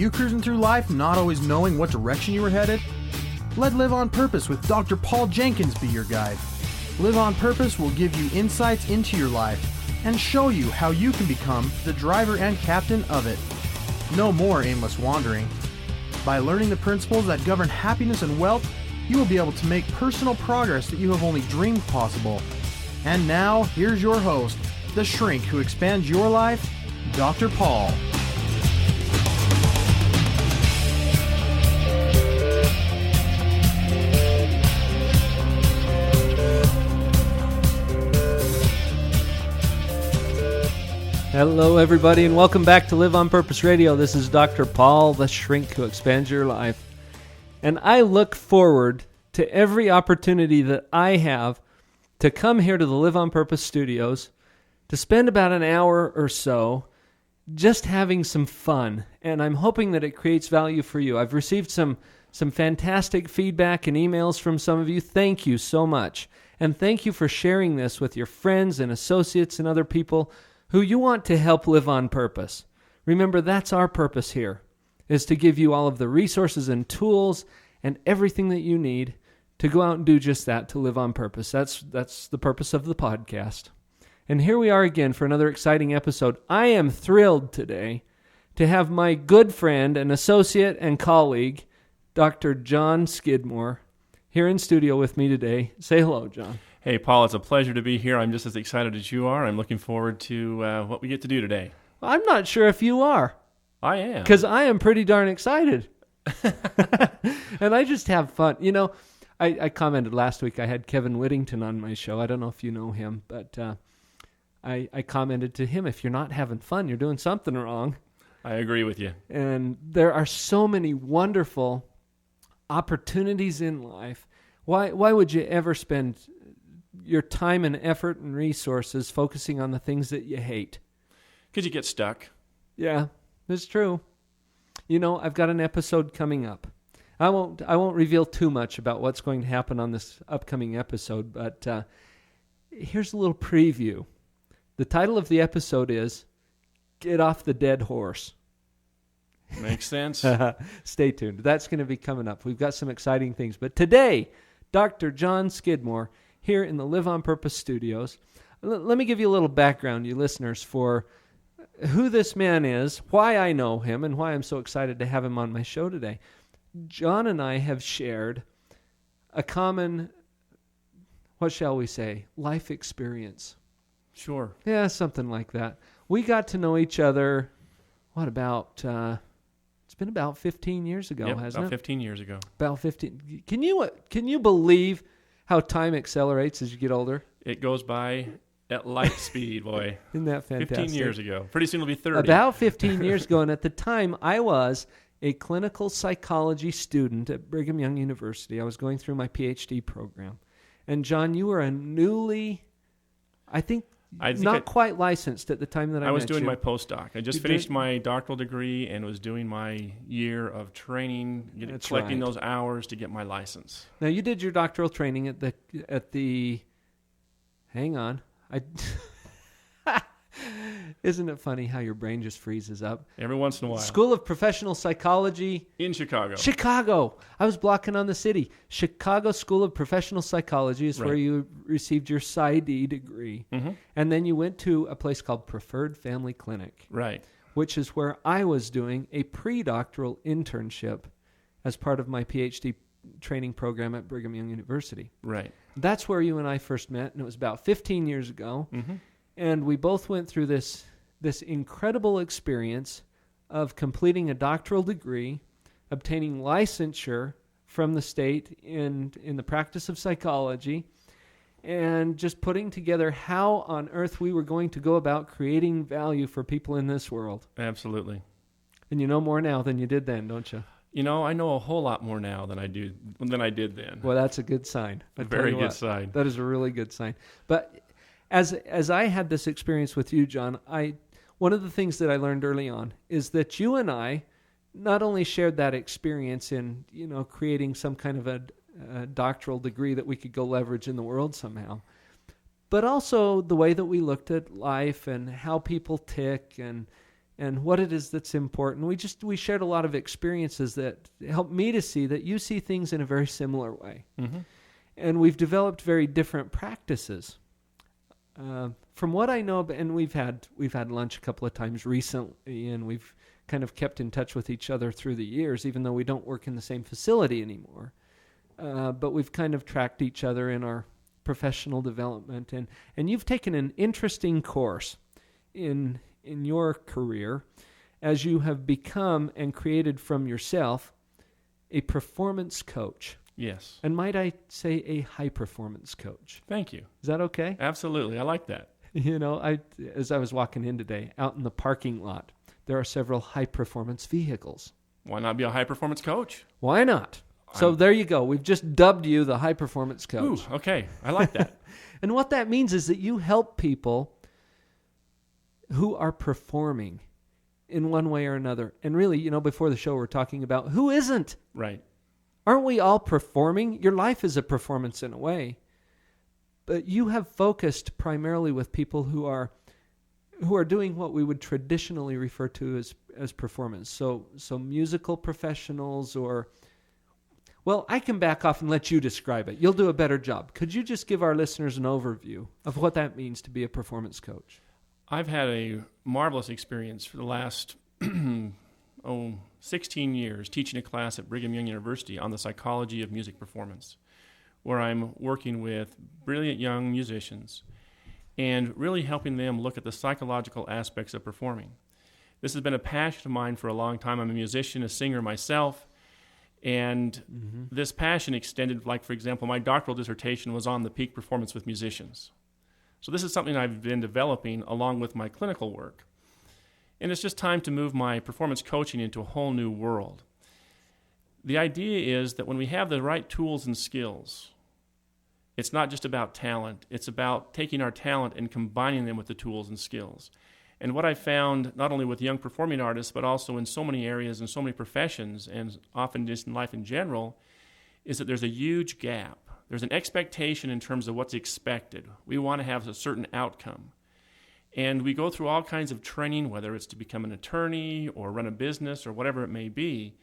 you cruising through life not always knowing what direction you were headed? Let Live on Purpose with Dr. Paul Jenkins be your guide. Live on Purpose will give you insights into your life and show you how you can become the driver and captain of it. No more aimless wandering. By learning the principles that govern happiness and wealth, you will be able to make personal progress that you have only dreamed possible. And now, here's your host, the shrink who expands your life, Dr. Paul. Hello, everybody, and welcome back to Live on Purpose Radio. This is Dr. Paul, the shrink who expands your life. And I look forward to every opportunity that I have to come here to the Live on Purpose studios to spend about an hour or so just having some fun. And I'm hoping that it creates value for you. I've received some fantastic feedback and emails from some of you. Thank you so much. And thank you for sharing this with your friends and associates and other people who you want to help live on purpose. Remember, that's our purpose here, is to give you all of the resources and tools and everything that you need to go out and do just that, to live on purpose. That's the purpose of the podcast. And here we are again for another exciting episode. I am thrilled today to have my good friend and associate and colleague, Dr. Jon Skidmore, here in studio with me today. Say hello, John. Hey, Paul, it's a pleasure to be here. I'm just as excited as you are. I'm looking forward to what we get to do today. I'm not sure if you are. I am. Because I am pretty darn excited. And I just have fun. You know, I commented last week, I had Kevin Whittington on my show. I don't know if you know him, but I commented to him, if you're not having fun, you're doing something wrong. I agree with you. And there are so many wonderful opportunities in life. Why would you ever spend your time and effort and resources focusing on the things that you hate? Because you get stuck. Yeah, that's true. You know, I've got an episode coming up. I won't reveal too much about what's going to happen on this upcoming episode, but here's a little preview. The title of the episode is Get Off the Dead Horse. Makes sense. Stay tuned. That's going to be coming up. We've got some exciting things. But today, Dr. Jon Skidmore, here in the Live on Purpose studios. Let me give you a little background, you listeners, for who this man is, why I know him, and why I'm so excited to have him on my show today. John and I have shared a common, what shall we say, life experience. Sure. Yeah, something like that. We got to know each other, it's been about 15 years ago, hasn't it? About 15 years ago. About 15. Can you believe how time accelerates as you get older? It goes by at light speed, boy. Isn't that fantastic? 15 years ago. Pretty soon it'll be 30. About 15 years ago, and at the time, I was a clinical psychology student at Brigham Young University. I was going through my PhD program. And John, you were a newly, I think not quite licensed at the time that I met you. I was doing my postdoc. I just finished my doctoral degree and was doing my year of training, collecting those hours to get my license. Now, you did your doctoral training at the hang on. Isn't it funny how your brain just freezes up? Every once in a while. School of Professional Psychology. In Chicago. Chicago. I was blocking on the city. Chicago School of Professional Psychology is where you received your Psy.D degree. Mm-hmm. And then you went to a place called Preferred Family Clinic. Right. Which is where I was doing a pre-doctoral internship as part of my PhD training program at Brigham Young University. Right. That's where you and I first met, and it was about 15 years ago. Mm-hmm. And we both went through this incredible experience of completing a doctoral degree, obtaining licensure from the state in the practice of psychology, and just putting together how on earth we were going to go about creating value for people in this world. Absolutely. And you know more now than you did then, don't you? You know, I know a whole lot more now than I did then. Well, that's a good sign. A very good sign. That is a really good sign. But as I had this experience with you, John, one of the things that I learned early on is that you and I not only shared that experience in, creating some kind of a doctoral degree that we could go leverage in the world somehow, but also the way that we looked at life and how people tick and and what it is that's important. We shared a lot of experiences that helped me to see that you see things in a very similar way. Mm-hmm. And we've developed very different practices. From what I know, and we've had lunch a couple of times recently, and we've kind of kept in touch with each other through the years, even though we don't work in the same facility anymore. But we've kind of tracked each other in our professional development, and you've taken an interesting course in your career as you have become and created from yourself a performance coach. Yes. And might I say a high-performance coach? Thank you. Is that okay? Absolutely. I like that. As I was walking in today, out in the parking lot, there are several high-performance vehicles. Why not be a high-performance coach? Why not? So there you go. We've just dubbed you the high-performance coach. Ooh, okay. I like that. And what that means is that you help people who are performing in one way or another. And really, before the show, we're talking about who isn't. Right. Aren't we all performing? Your life is a performance in a way. But you have focused primarily with people who are doing what we would traditionally refer to as performance. So musical professionals or... Well, I can back off and let you describe it. You'll do a better job. Could you just give our listeners an overview of what that means to be a performance coach? I've had a marvelous experience for the last 16 years teaching a class at Brigham Young University on the psychology of music performance, where I'm working with brilliant young musicians and really helping them look at the psychological aspects of performing. This has been a passion of mine for a long time. I'm a musician, a singer myself, and this passion extended, like, for example, my doctoral dissertation was on the peak performance with musicians. So this is something I've been developing along with my clinical work. And it's just time to move my performance coaching into a whole new world. The idea is that when we have the right tools and skills, it's not just about talent. It's about taking our talent and combining them with the tools and skills. And what I found, not only with young performing artists, but also in so many areas and so many professions, and often just in life in general, is that there's a huge gap. There's an expectation in terms of what's expected. We want to have a certain outcome. And we go through all kinds of training, whether it's to become an attorney or run a business or whatever it may be.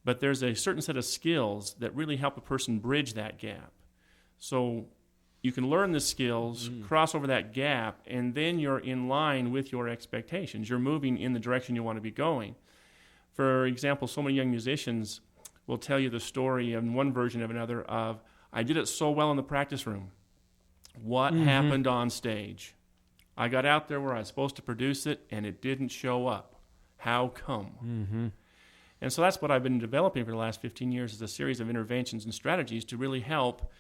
But there's a certain set of skills that really help a person bridge that gap. So you can learn the skills, cross over that gap, and then you're in line with your expectations. You're moving in the direction you want to be going. For example, so many young musicians will tell you the story in one version of another of, I did it so well in the practice room. What happened on stage? I got out there where I was supposed to produce it, and it didn't show up. How come? And so that's what I've been developing for the last 15 years, is a series of interventions and strategies to really help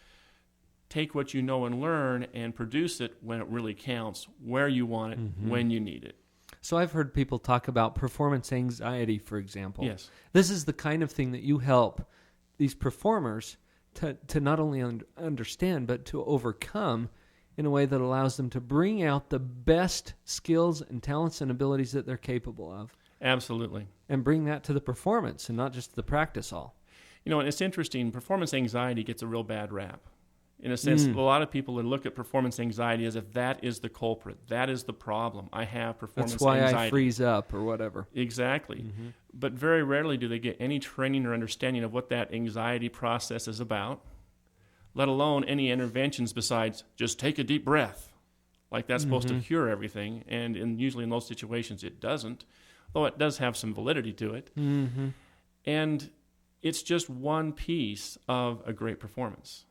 take what you know and learn and produce it when it really counts, where you want it, when you need it. So I've heard people talk about performance anxiety, for example. Yes. This is the kind of thing that you help these performers to not only understand, but to overcome in a way that allows them to bring out the best skills and talents and abilities that they're capable of. Absolutely. And bring that to the performance and not just the practice hall. And it's interesting, performance anxiety gets a real bad rap. In a sense, a lot of people look at performance anxiety as if that is the culprit. That is the problem. I have performance anxiety. That's why I freeze up or whatever. Exactly. But very rarely do they get any training or understanding of what that anxiety process is about, let alone any interventions besides just take a deep breath. Like that's supposed to cure everything. And usually in those situations it doesn't, though it does have some validity to it. And it's just one piece of a great performance.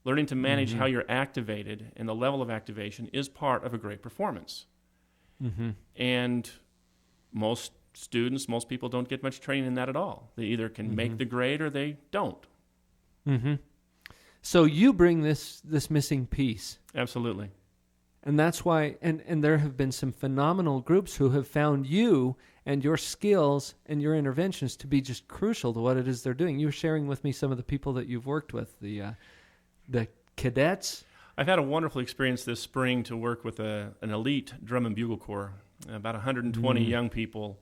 Learning to manage how you're activated and the level of activation is part of a great performance. And most students, most people don't get much training in that at all. They either can make the grade or they don't. So you bring this missing piece. Absolutely. And that's why, and there have been some phenomenal groups who have found you and your skills and your interventions to be just crucial to what it is they're doing. You were sharing with me some of the people that you've worked with, the cadets. I've had a wonderful experience this spring to work with an elite drum and bugle corps, about 120 young people,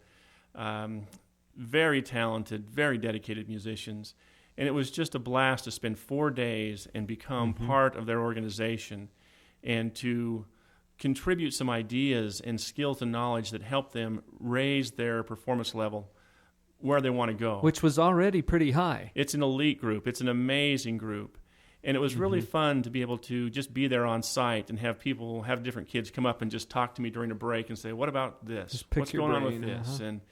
very talented, very dedicated musicians. And it was just a blast to spend 4 days and become part of their organization and to contribute some ideas and skills and knowledge that help them raise their performance level where they want to go. Which was already pretty high. It's an elite group. It's an amazing group. And it was really fun to be able to just be there on site and have different kids come up and just talk to me during a break and say, what about this? Just pick What's your going on brain, with this? And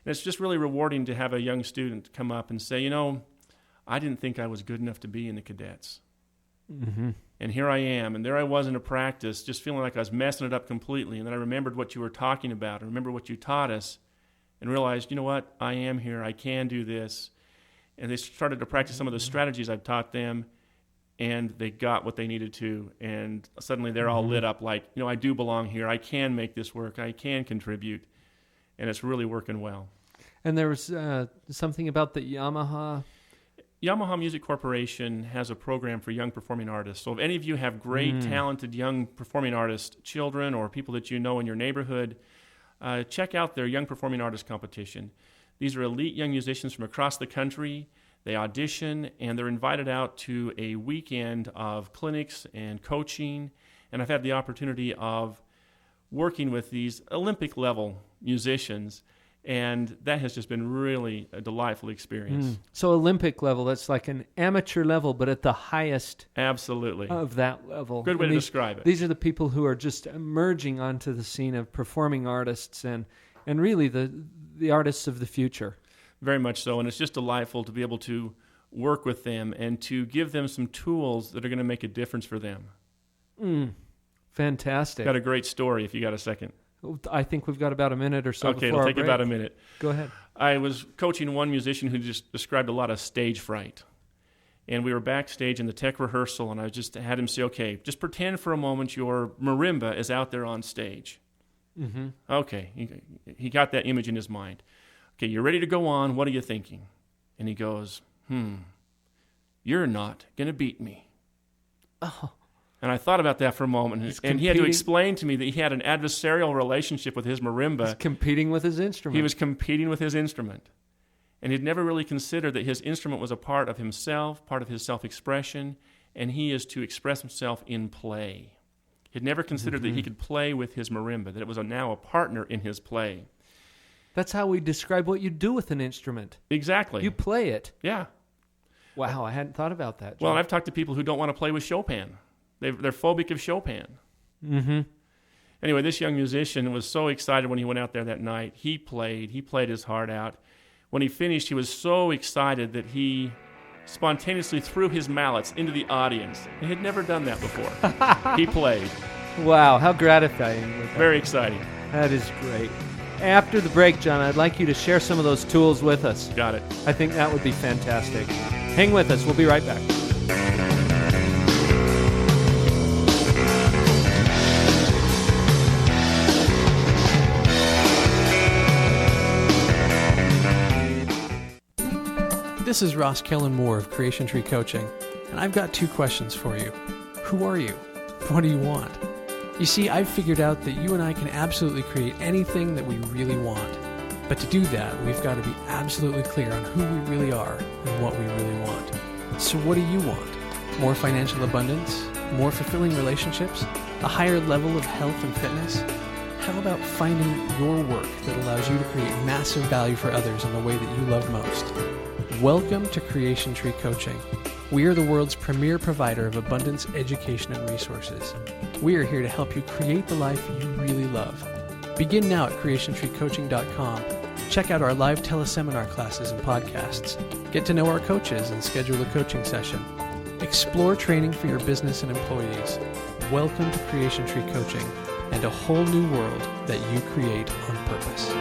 it's just really rewarding to have a young student come up and say, I didn't think I was good enough to be in the cadets. Mm-hmm. And here I am. And there I was in a practice just feeling like I was messing it up completely. And then I remembered what you were talking about. I remember what you taught us and realized, you know what? I am here. I can do this. And they started to practice some of the strategies I've taught them. And they got what they needed to, and suddenly they're all lit up like, I do belong here. I can make this work. I can contribute, and it's really working well. And there was something about the Yamaha Music Corporation has a program for young performing artists. So if any of you have great, talented young performing artist children or people that you know in your neighborhood, check out their Young Performing Artist Competition. These are elite young musicians from across the country. They audition, and they're invited out to a weekend of clinics and coaching. And I've had the opportunity of working with these Olympic-level musicians, and that has just been really a delightful experience. So Olympic level, that's like an amateur level, but at the highest Absolutely. Of that level. Good way to describe it. These are the people who are just emerging onto the scene of performing artists and really the artists of the future. Very much so, and it's just delightful to be able to work with them and to give them some tools that are going to make a difference for them. Fantastic. Got a great story if you got a second. I think we've got about a minute or so Okay, before it'll our take break. about a minute. Go ahead. I was coaching one musician who just described a lot of stage fright. And we were backstage in the tech rehearsal, and I just had him say, okay, just pretend for a moment your marimba is out there on stage. Mm-hmm. Okay, he got that image in his mind. Okay, you're ready to go on. What are you thinking? And he goes, you're not going to beat me. Oh. And I thought about that for a moment. And he had to explain to me that he had an adversarial relationship with his marimba. He's competing with his instrument. He was competing with his instrument. And he'd never really considered that his instrument was a part of himself, part of his self-expression, and he is to express himself in play. He'd never considered that he could play with his marimba, that it was now a partner in his play. That's how we describe what you do with an instrument. Exactly. You play it. Yeah. Wow, I hadn't thought about that, John. Well, I've talked to people who don't want to play with Chopin. They're phobic of Chopin. Mm-hmm. Anyway, this young musician was so excited when he went out there that night. He played his heart out. When he finished, he was so excited that he spontaneously threw his mallets into the audience. He had never done that before. He played. Wow, how gratifying. Very exciting. That is great. After the break, John, I'd like you to share some of those tools with us. Got it. I think that would be fantastic. Hang with us. We'll be right back. This is Ross Kellen Moore of Creation Tree Coaching, and I've got 2 questions for you. Who are you? What do you want? You see, I've figured out that you and I can absolutely create anything that we really want. But to do that, we've got to be absolutely clear on who we really are and what we really want. So what do you want? More financial abundance? More fulfilling relationships? A higher level of health and fitness? How about finding your work that allows you to create massive value for others in the way that you love most? Welcome to Creation Tree Coaching. We are the world's premier provider of abundance, education, and resources. We are here to help you create the life you really love. Begin now at creationtreecoaching.com. Check out our live teleseminar classes and podcasts. Get to know our coaches and schedule a coaching session. Explore training for your business and employees. Welcome to Creation Tree Coaching and a whole new world that you create on purpose.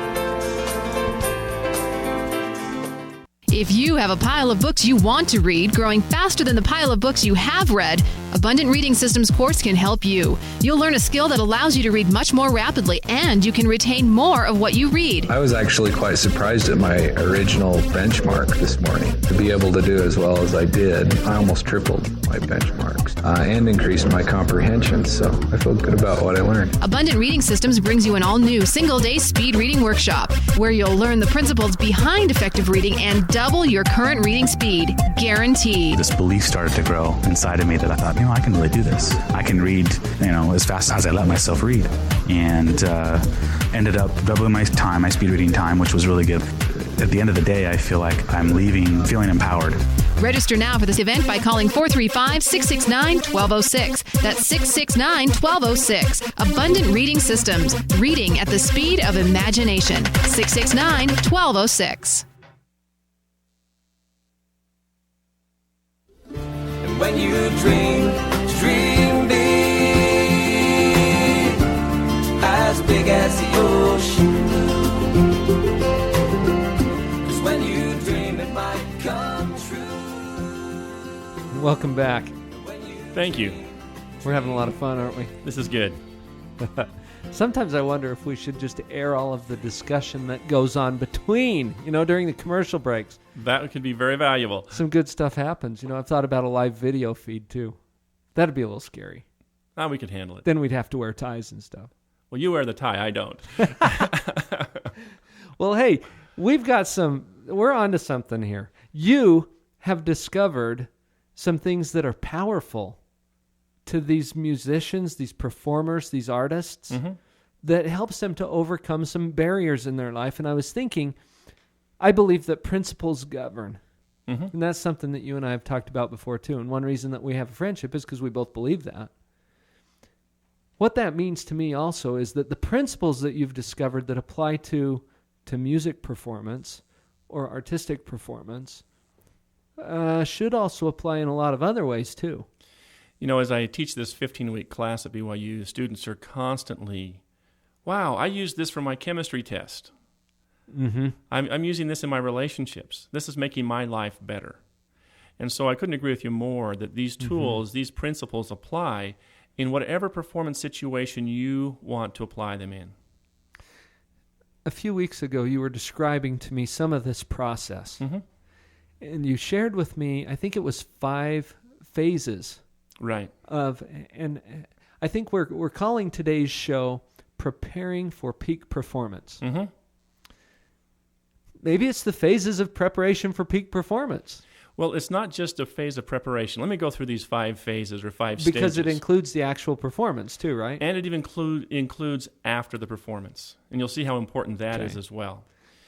If you have a pile of books you want to read, growing faster than the pile of books you have read, Abundant Reading Systems course can help you. You'll learn a skill that allows you to read much more rapidly, and you can retain more of what you read. I was actually quite surprised at my original benchmark this morning. To be able to do as well as I did, I almost tripled my benchmarks and increased my comprehension, so I feel good about what I learned. Abundant Reading Systems brings you an all-new single-day speed reading workshop, where you'll learn the principles behind effective reading and double your current reading speed, guaranteed. This belief started to grow inside of me that I thought, I can really do this. I can read, as fast as I let myself read. And ended up doubling my speed reading time, which was really good. At the end of the day, I feel like I'm leaving feeling empowered. Register now for this event by calling 435-669-1206. That's 669-1206. Abundant Reading Systems. Reading at the speed of imagination. 669-1206. And when you dream big, as big as the ocean. When you dream, it might come true. Welcome back. Thank you. We're having a lot of fun, aren't we? This is good. Sometimes I wonder if we should just air all of the discussion that goes on between, during the commercial breaks. That could be very valuable. Some good stuff happens. I've thought about a live video feed, too. That'd be a little scary. We could handle it. Then we'd have to wear ties and stuff. Well, you wear the tie. I don't. Well, hey, we're on to something here. You have discovered some things that are powerful to these musicians, these performers, these artists, that helps them to overcome some barriers in their life. And I was thinking, I believe that principles govern. And that's something that you and I have talked about before, too. And one reason that we have a friendship is because we both believe that. What that means to me also is that the principles that you've discovered that apply to music performance or artistic performance should also apply in a lot of other ways, too. As I teach this 15-week class at BYU, students are constantly, wow, I used this for my chemistry test. I'm using this in my relationships. This is making my life better. And so I couldn't agree with you more that these tools, these principles apply in whatever performance situation you want to apply them in. A few weeks ago, you were describing to me some of this process. And you shared with me, I think it was 5 phases. Right. And I think we're calling today's show Preparing for Peak Performance. Maybe it's the phases of preparation for peak performance. Well, it's not just a phase of preparation. Let me go through these 5 phases or 5 stages. Because it includes the actual performance too, right? And it even includes after the performance. And you'll see how important that is as well.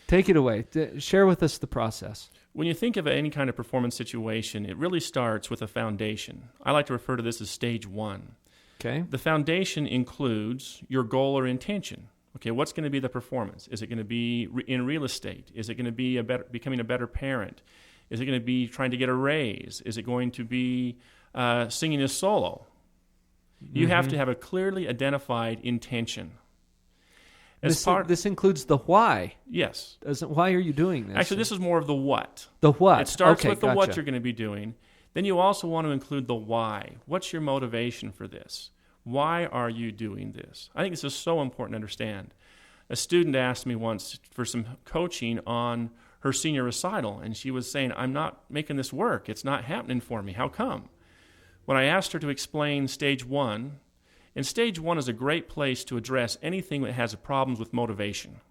Take it away. Share with us the process. When you think of any kind of performance situation, it really starts with a foundation. I like to refer to this as stage 1. Okay. The foundation includes your goal or intention. Okay, what's going to be the performance? Is it going to be in real estate? Is it going to be becoming a better parent? Is it going to be trying to get a raise? Is it going to be singing a solo? You have to have a clearly identified intention. This includes the why. Yes. Why are you doing this? Actually, this is more of the what. The what. It starts with the what you're going to be doing. Then you also want to include the why. What's your motivation for this? Why are you doing this? I think this is so important to understand. A student asked me once for some coaching on her senior recital, and she was saying, I'm not making this work. It's not happening for me. How come? When I asked her to explain stage 1, and stage 1 is a great place to address anything that has problems with motivation.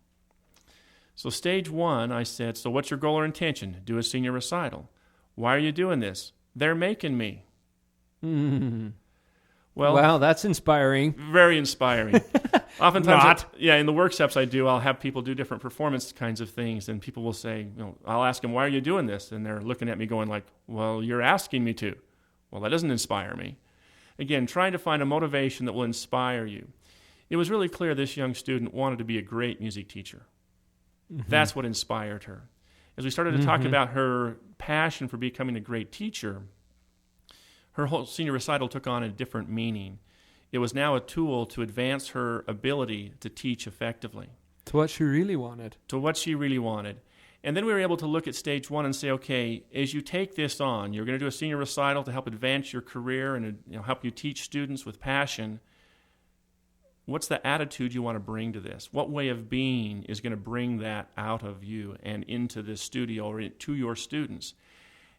So stage 1, I said, so what's your goal or intention? Do a senior recital. Why are you doing this? They're making me. Well, wow, that's inspiring. Very inspiring. Oftentimes, in the workshops I do, I'll have people do different performance kinds of things, and people will say, I'll ask them, why are you doing this? And they're looking at me going like, well, you're asking me to. Well, that doesn't inspire me. Again, trying to find a motivation that will inspire you. It was really clear this young student wanted to be a great music teacher. That's what inspired her. As we started to talk about her passion for becoming a great teacher, her whole senior recital took on a different meaning. It was now a tool to advance her ability to teach effectively. To what she really wanted. And then we were able to look at stage 1 and say, okay, as you take this on, you're going to do a senior recital to help advance your career and help you teach students with passion. What's the attitude you want to bring to this? What way of being is going to bring that out of you and into this studio or to your students?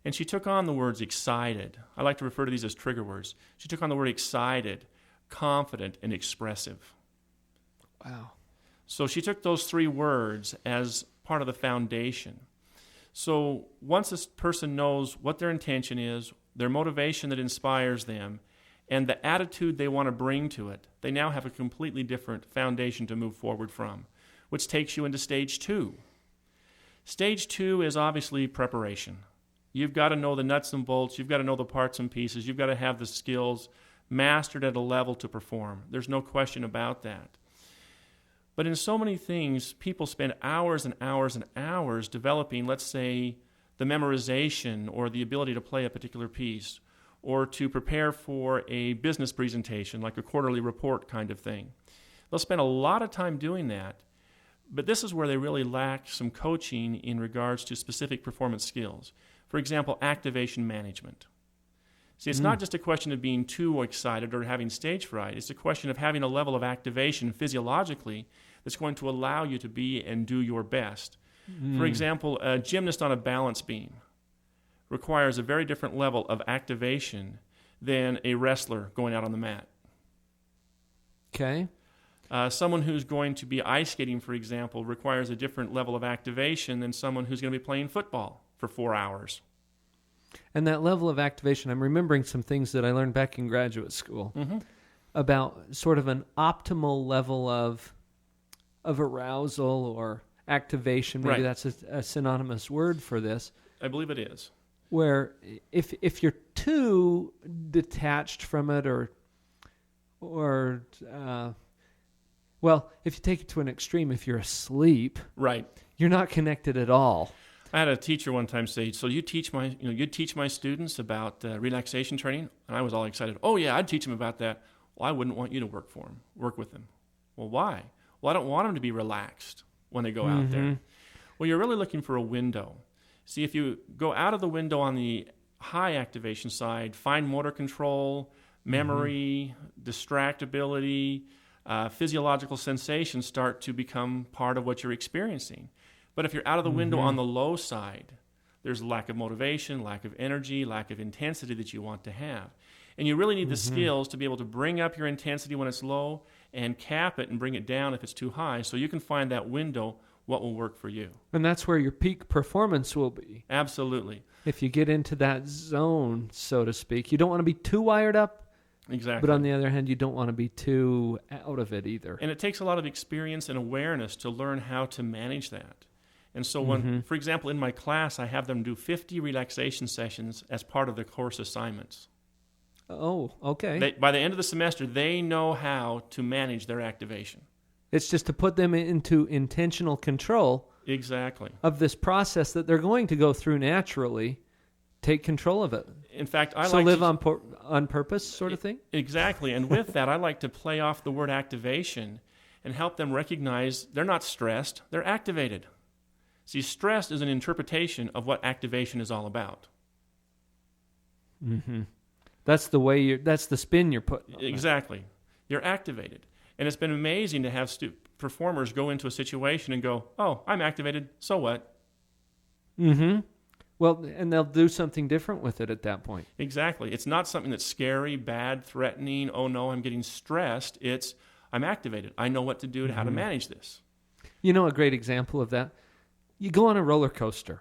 And she took on the words excited. I like to refer to these as trigger words. She took on the word excited, confident, and expressive. Wow. So she took those 3 words as part of the foundation. So once this person knows what their intention is, their motivation that inspires them, and the attitude they want to bring to it, they now have a completely different foundation to move forward from, which takes you into stage 2. Stage 2 is obviously preparation. You've got to know the nuts and bolts. You've got to know the parts and pieces. You've got to have the skills mastered at a level to perform. There's no question about that. But in so many things, people spend hours and hours and hours developing, let's say, the memorization or the ability to play a particular piece, or to prepare for a business presentation, like a quarterly report kind of thing. They'll spend a lot of time doing that, but this is where they really lack some coaching in regards to specific performance skills. For example, activation management. See, it's not just a question of being too excited or having stage fright. It's a question of having a level of activation physiologically that's going to allow you to be and do your best. For example, a gymnast on a balance beam requires a very different level of activation than a wrestler going out on the mat. Okay. Someone who's going to be ice skating, for example, requires a different level of activation than someone who's going to be playing football for 4 hours. And that level of activation, I'm remembering some things that I learned back in graduate school about sort of an optimal level of arousal or activation. Maybe that's a synonymous word for this. I believe it is. Where if you're too detached from it or if you take it to an extreme, if you're asleep, right, you're not connected at all. I had a teacher one time say, "So you teach my students about relaxation training?" And I was all excited. "Oh yeah, I'd teach them about that." "Well, I wouldn't want you to work with them." "Well, why?" "Well, I don't want them to be relaxed when they go out there." Well, you're really looking for a window. See, if you go out of the window on the high activation side, fine motor control, memory, distractibility, physiological sensations start to become part of what you're experiencing. But if you're out of the window on the low side, there's lack of motivation, lack of energy, lack of intensity that you want to have. And you really need the skills to be able to bring up your intensity when it's low and cap it and bring it down if it's too high, so you can find that window, what will work for you. And that's where your peak performance will be. Absolutely. If you get into that zone, so to speak, you don't want to be too wired up. Exactly. But on the other hand, you don't want to be too out of it either. And it takes a lot of experience and awareness to learn how to manage that. And so when, for example, in my class, I have them do 50 relaxation sessions as part of their course assignments. Oh, okay. By the end of the semester, they know how to manage their activation. It's just to put them into intentional control Exactly. of this process that they're going to go through naturally. Take control of it. In fact, I so like live to, on purpose sort of thing? Exactly. And with that, I like to play off the word activation and help them recognize they're not stressed, they're activated. See, stress is an interpretation of what activation is all about. That's the way that's the spin you're putting on Exactly. You're activated. And it's been amazing to have performers go into a situation and go, "Oh, I'm activated, so what?" Well, and they'll do something different with it at that point. Exactly. It's not something that's scary, bad, threatening, "Oh no, I'm getting stressed." It's, "I'm activated. I know what to do and how to manage this." You know a great example of that? You go on a roller coaster.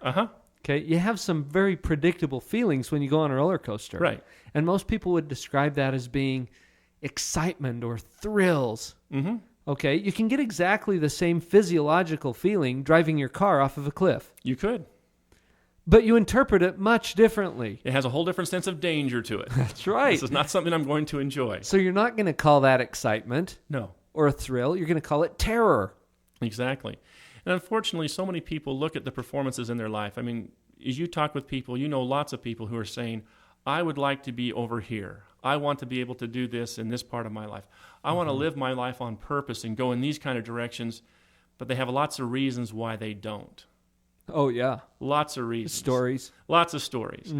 Okay, you have some very predictable feelings when you go on a roller coaster. Right. And most people would describe that as being excitement or thrills. Okay, you can get exactly the same physiological feeling driving your car off of a cliff. You could. But you interpret it much differently. It has a whole different sense of danger to it. That's right. This is not something I'm going to enjoy. So you're not going to call that excitement No. or a thrill. You're going to call it terror. Exactly. And unfortunately, so many people look at the performances in their life. I mean, as you talk with people, you know lots of people who are saying, "I would like to be over here. I want to be able to do this in this part of my life. I want to live my life on purpose and go in these kind of directions," but they have lots of reasons why they don't. Oh, yeah. Lots of reasons. Stories. Lots of stories.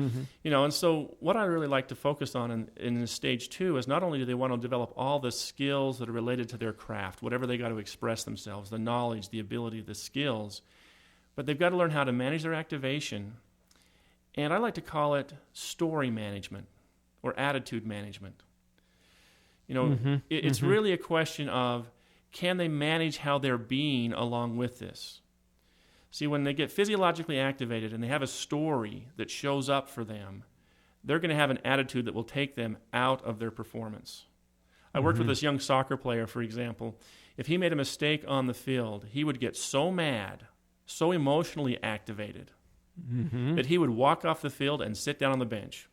You know, and so what I really like to focus on in stage 2 is not only do they want to develop all the skills that are related to their craft, whatever they got to express themselves, the knowledge, the ability, the skills, but they've got to learn how to manage their activation. And I like to call it story management or attitude management. You know, it's really a question of, can they manage how they're being along with this? See, when they get physiologically activated and they have a story that shows up for them, they're going to have an attitude that will take them out of their performance. I worked with this young soccer player, for example. If he made a mistake on the field, he would get so mad, so emotionally activated, that he would walk off the field and sit down on the bench.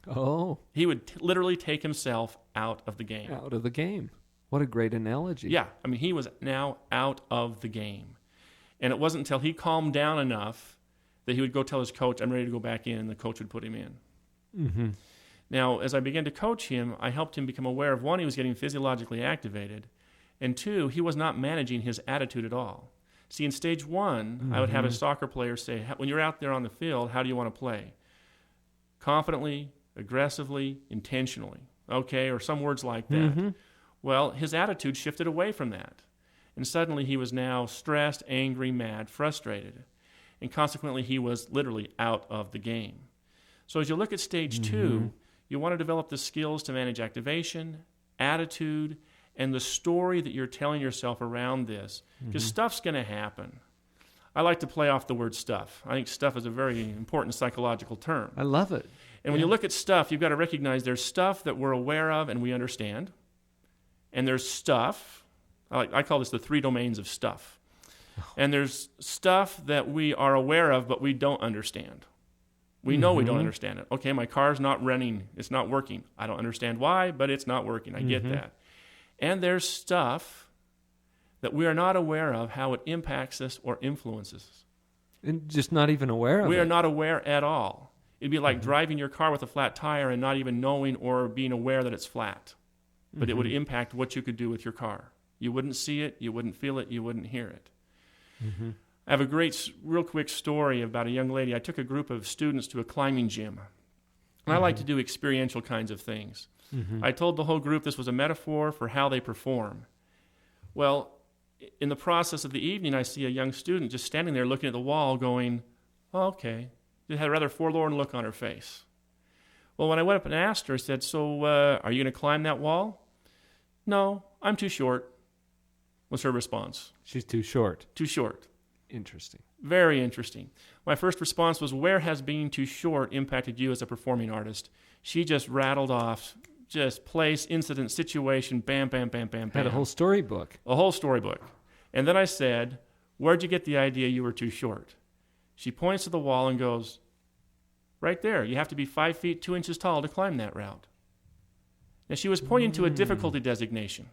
Oh. He would literally take himself out of the game. Out of the game. What a great analogy. Yeah. I mean, he was now out of the game. And it wasn't until he calmed down enough that he would go tell his coach, I'm ready to go back in, and the coach would put him in. Mm-hmm. Now, as I began to coach him, I helped him become aware of, one, he was getting physiologically activated, and two, he was not managing his attitude at all. See, in stage one, I would have a soccer player say, when you're out there on the field, how do you want to play? Confidently, aggressively, intentionally, okay, or some words like that. Well, his attitude shifted away from that, and suddenly he was now stressed, angry, mad, frustrated, and consequently he was literally out of the game. So as you look at stage two, you want to develop the skills to manage activation, attitude, and the story that you're telling yourself around this, because stuff's going to happen. I like to play off the word stuff. I think stuff is a very important psychological term. I love it. And when you look at stuff, you've got to recognize there's stuff that we're aware of and we understand, and there's stuff, I call this the 3 domains of stuff, and there's stuff that we are aware of but we don't understand. We know we don't understand it. Okay, my car's not running. It's not working. I don't understand why, but it's not working. I get that. And there's stuff that we are not aware of how it impacts us or influences us. And just not even aware of it. We are not aware at all. It'd be like driving your car with a flat tire and not even knowing or being aware that it's flat. But it would impact what you could do with your car. You wouldn't see it, you wouldn't feel it, you wouldn't hear it. I have a real quick story about a young lady. I took a group of students to a climbing gym. And I like to do experiential kinds of things. I told the whole group this was a metaphor for how they perform. Well, in the process of the evening, I see a young student just standing there looking at the wall going, oh, okay. She had a rather forlorn look on her face. Well, when I went up and asked her, I said, so are you going to climb that wall? No, I'm too short, was her response. She's too short. Too short. Interesting. Very interesting. My first response was, where has being too short impacted you as a performing artist? She just rattled off, just place, incident, situation, bam, bam, bam, bam, bam. Had a whole storybook. A whole storybook. And then I said, where'd you get the idea you were too short? She points to the wall and goes, right there. You have to be 5 feet 2 inches tall to climb that route. Now, she was pointing to a difficulty designation.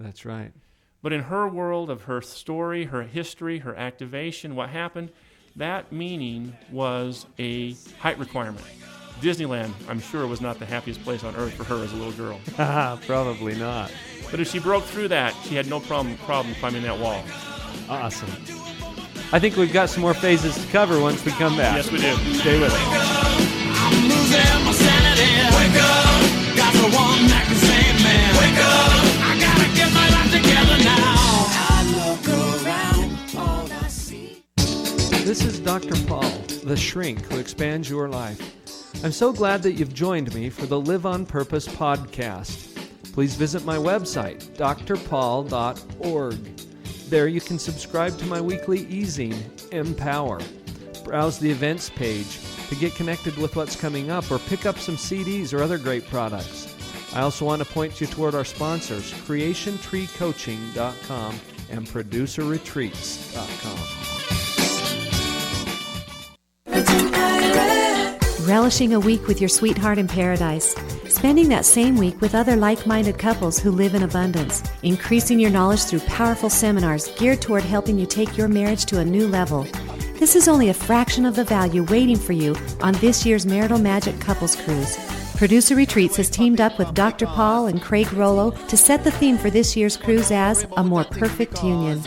That's right. But in her world of her story, her history, her activation, what happened, that meaning was a height requirement. Disneyland, I'm sure, was not the happiest place on earth for her as a little girl. Probably not. But if she broke through that, she had no problem climbing that wall. Awesome. I think we've got some more phases to cover once we come back. Yes, we do. Stay with us. I'm losing my sanity. Wake up, got the one that can save me. Wake up, I gotta get my life together now. I look around, all I see. This is Dr. Paul, the shrink who expands your life. I'm so glad that you've joined me for the Live on Purpose podcast. Please visit my website, drpaul.org. There you can subscribe to my weekly e-zine, Empower. Browse the events page to get connected with what's coming up or pick up some CDs or other great products. I also want to point you toward our sponsors, CreationTreeCoaching.com and ProducerRetreats.com. Relishing a week with your sweetheart in paradise. Spending that same week with other like-minded couples who live in abundance. Increasing your knowledge through powerful seminars geared toward helping you take your marriage to a new level. This is only a fraction of the value waiting for you on this year's Marital Magic Couples Cruise. Producer Retreats has teamed up with Dr. Paul and Craig Rollo to set the theme for this year's cruise as A More Perfect Union.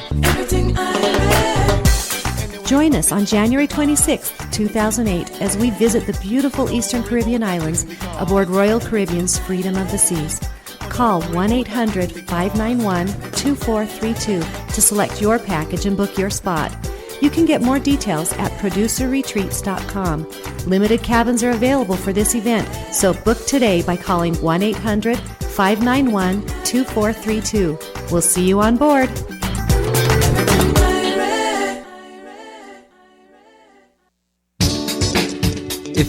Join us on January 26, 2008, as we visit the beautiful Eastern Caribbean islands aboard Royal Caribbean's Freedom of the Seas. Call 1-800-591-2432 to select your package and book your spot. You can get more details at ProducerRetreats.com. Limited cabins are available for this event, so book today by calling 1-800-591-2432. We'll see you on board.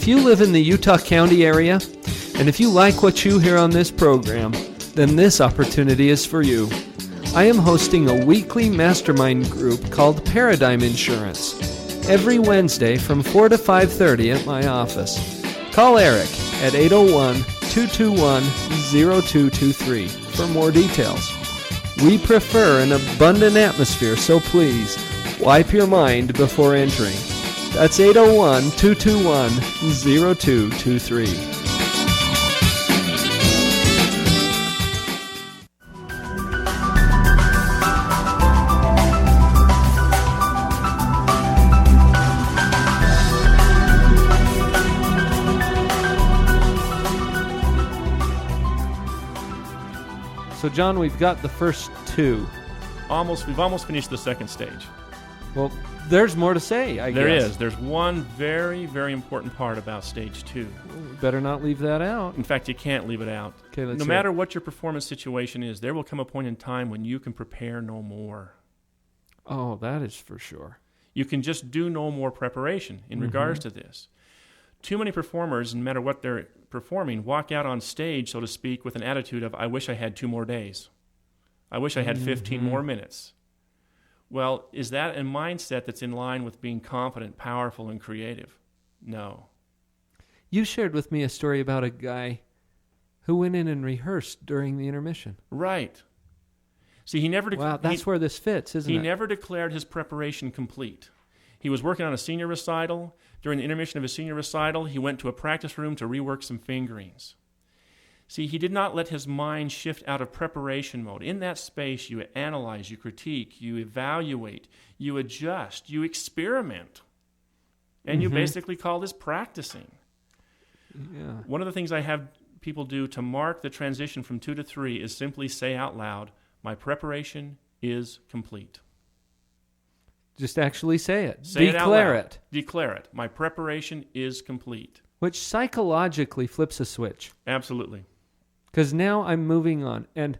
If you live in the Utah County area, and if you like what you hear on this program, then this opportunity is for you. I am hosting a weekly mastermind group called Paradigm Insurance every Wednesday from 4 to 5:30 at my office. Call Eric at 801-221-0223 for more details. We prefer an abundant atmosphere, so please wipe your mind before entering. That's 801-221-0223. So, John, we've got the first two. We've almost finished the second stage. Well, there's more to say, I guess. There is. There's one very, very important part about stage 2. We better not leave that out. In fact, you can't leave it out. Okay, let's no hear matter it. what your performance situation is, there will come a point in time when you can prepare no more. Oh, that is for sure. You can just do no more preparation in regards to this. Too many performers, no matter what they're performing, walk out on stage, so to speak, with an attitude of, I wish I had 2 more days. I wish I had 15 more minutes. Well, is that a mindset that's in line with being confident, powerful, and creative? No. You shared with me a story about a guy who went in and rehearsed during the intermission. Right. See, he never... Wow, that's where this fits, isn't it? He never declared his preparation complete. He was working on a senior recital. During the intermission of his senior recital, he went to a practice room to rework some fingerings. See, he did not let his mind shift out of preparation mode. In that space, you analyze, you critique, you evaluate, you adjust, you experiment. And you basically call this practicing. Yeah. One of the things I have people do to mark the transition from 2 to 3 is simply say out loud, my preparation is complete. Just actually say it. Say Declare it. Declare it. My preparation is complete. Which psychologically flips a switch. Absolutely. Because now I'm moving on. And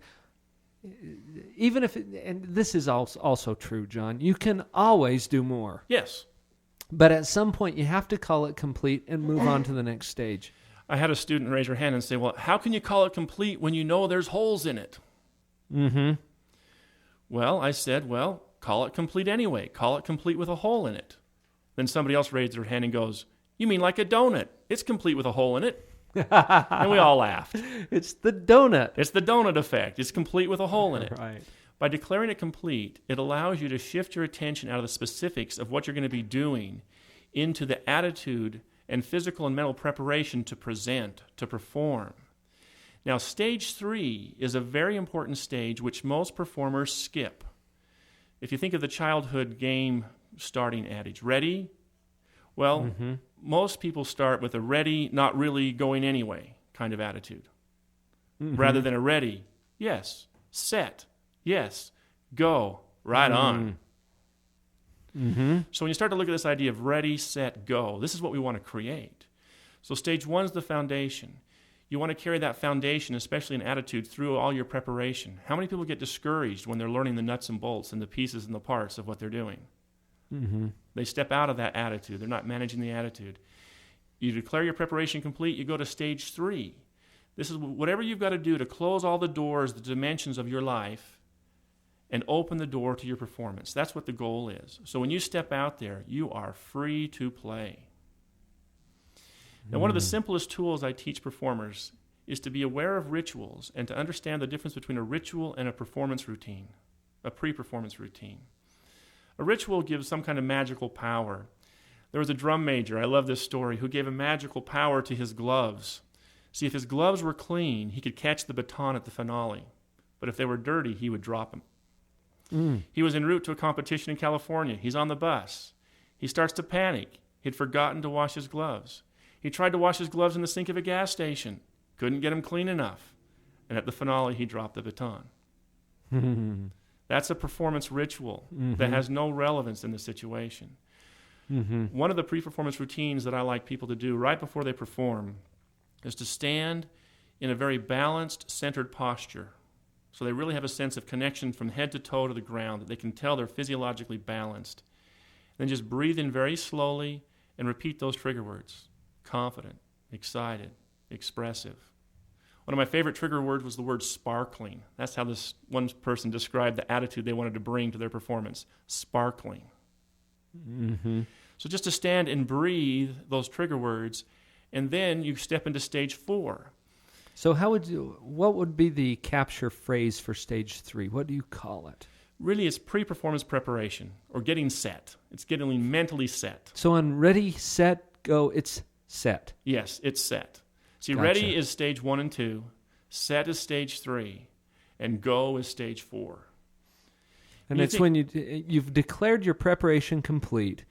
even if, and this is also true, John, you can always do more. Yes. But at some point, you have to call it complete and move on to the next stage. I had a student raise her hand and say, well, how can you call it complete when you know there's holes in it? Mm-hmm. Well, I said, well, call it complete anyway. Call it complete with a hole in it. Then somebody else raised their hand and goes, you mean like a donut? It's complete with a hole in it. And we all laughed. It's the donut. It's the donut effect. It's complete with a hole in it. Right. By declaring it complete, it allows you to shift your attention out of the specifics of what you're going to be doing into the attitude and physical and mental preparation to present, to perform. Now, stage 3 is a very important stage which most performers skip. If you think of the childhood game starting adage, ready? Well, most people start with a ready, not really going anyway kind of attitude, rather than a ready, yes, set, yes, go, right on. So when you start to look at this idea of ready, set, go, this is what we want to create. So stage 1 is the foundation. You want to carry that foundation, especially in attitude, through all your preparation. How many people get discouraged when they're learning the nuts and bolts and the pieces and the parts of what they're doing? They step out of that attitude. They're not managing the attitude. You declare your preparation complete, you go to stage 3. This is whatever you've got to do to close all the doors, the dimensions of your life, and open the door to your performance. That's what the goal is. So when you step out there, you are free to play. Now, one of the simplest tools I teach performers is to be aware of rituals and to understand the difference between a ritual and a performance routine, a pre-performance routine. A ritual gives some kind of magical power. There was a drum major, I love this story, who gave a magical power to his gloves. See, if his gloves were clean, he could catch the baton at the finale. But if they were dirty, he would drop them. He was en route to a competition in California. He's on the bus. He starts to panic. He'd forgotten to wash his gloves. He tried to wash his gloves in the sink of a gas station. Couldn't get them clean enough. And at the finale, he dropped the baton. That's a performance ritual that has no relevance in the situation. One of the pre-performance routines that I like people to do right before they perform is to stand in a very balanced, centered posture. So they really have a sense of connection from head to toe to the ground, that they can tell they're physiologically balanced. Then just breathe in very slowly and repeat those trigger words. confident, excited, expressive. One of my favorite trigger words was the word sparkling. That's how this one person described the attitude they wanted to bring to their performance. Sparkling. Mm-hmm. So just to stand and breathe those trigger words, and then you step into stage 4. So what would be the capture phrase for stage 3? What do you call it? Really, it's pre-performance preparation, or getting set. It's getting mentally set. So on ready, set, go, it's set. Yes, it's set. See, Gotcha. ready is stage 1 and 2, set is stage 3, and go is stage 4. And it's when you've declared your preparation complete.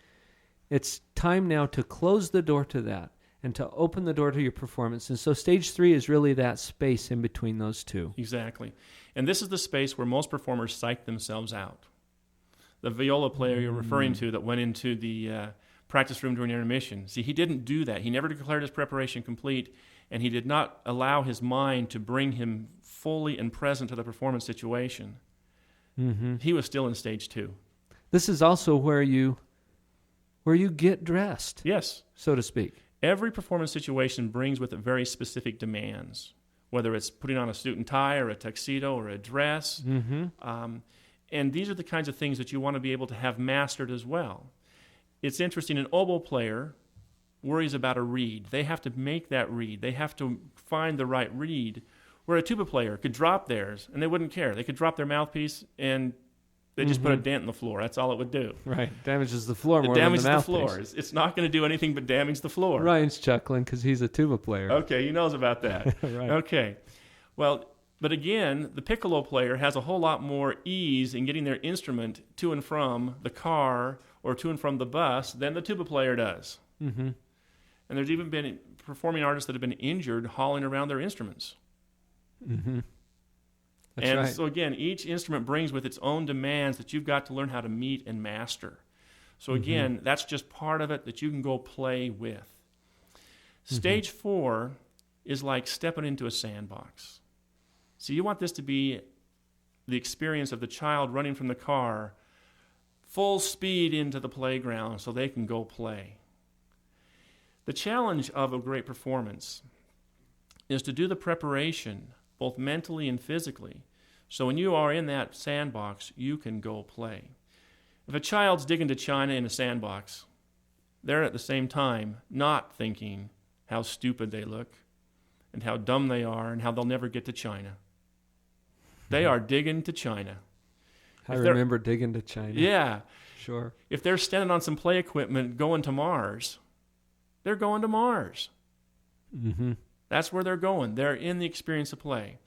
It's time now to close the door to that and to open the door to your performance. And so stage 3 is really that space in between those two. Exactly. And this is the space where most performers psych themselves out. The viola player you're referring to that went into the practice room during intermission, see, he didn't do that. He never declared his preparation complete, and he did not allow his mind to bring him fully and present to the performance situation. Mm-hmm. He was still in stage 2. This is also where you get dressed. Yes. So to speak. Every performance situation brings with it very specific demands, whether it's putting on a suit and tie or a tuxedo or a dress. Mm-hmm. And these are the kinds of things that you want to be able to have mastered as well. It's interesting, an oboe player worries about a reed. They have to make that reed. They have to find the right reed, where a tuba player could drop theirs and they wouldn't care. They could drop their mouthpiece and they just put a dent in the floor. That's all it would do. Right. Damages the floor more It than damages the the mouthpiece. floor. It's not going to do anything but damage the floor. Ryan's chuckling because he's a tuba player. Okay, he knows about that. Right. Okay. Well, but again, the piccolo player has a whole lot more ease in getting their instrument to and from the car or to and from the bus than the tuba player does. Mm-hmm. And there's even been performing artists that have been injured hauling around their instruments. Mm-hmm. That's And right. so again, each instrument brings with its own demands that you've got to learn how to meet and master. So again, that's just part of it that you can go play with. Stage 4 is like stepping into a sandbox. So you want this to be the experience of the child running from the car full speed into the playground so they can go play. The challenge of a great performance is to do the preparation both mentally and physically. So when you are in that sandbox, you can go play. If a child's digging to China in a sandbox, they're at the same time not thinking how stupid they look and how dumb they are and how they'll never get to China. They are digging to China. I remember digging to China. Yeah. Sure. If they're standing on some play equipment going to Mars, they're going to Mars. Mm-hmm. That's where they're going. They're in the experience of play.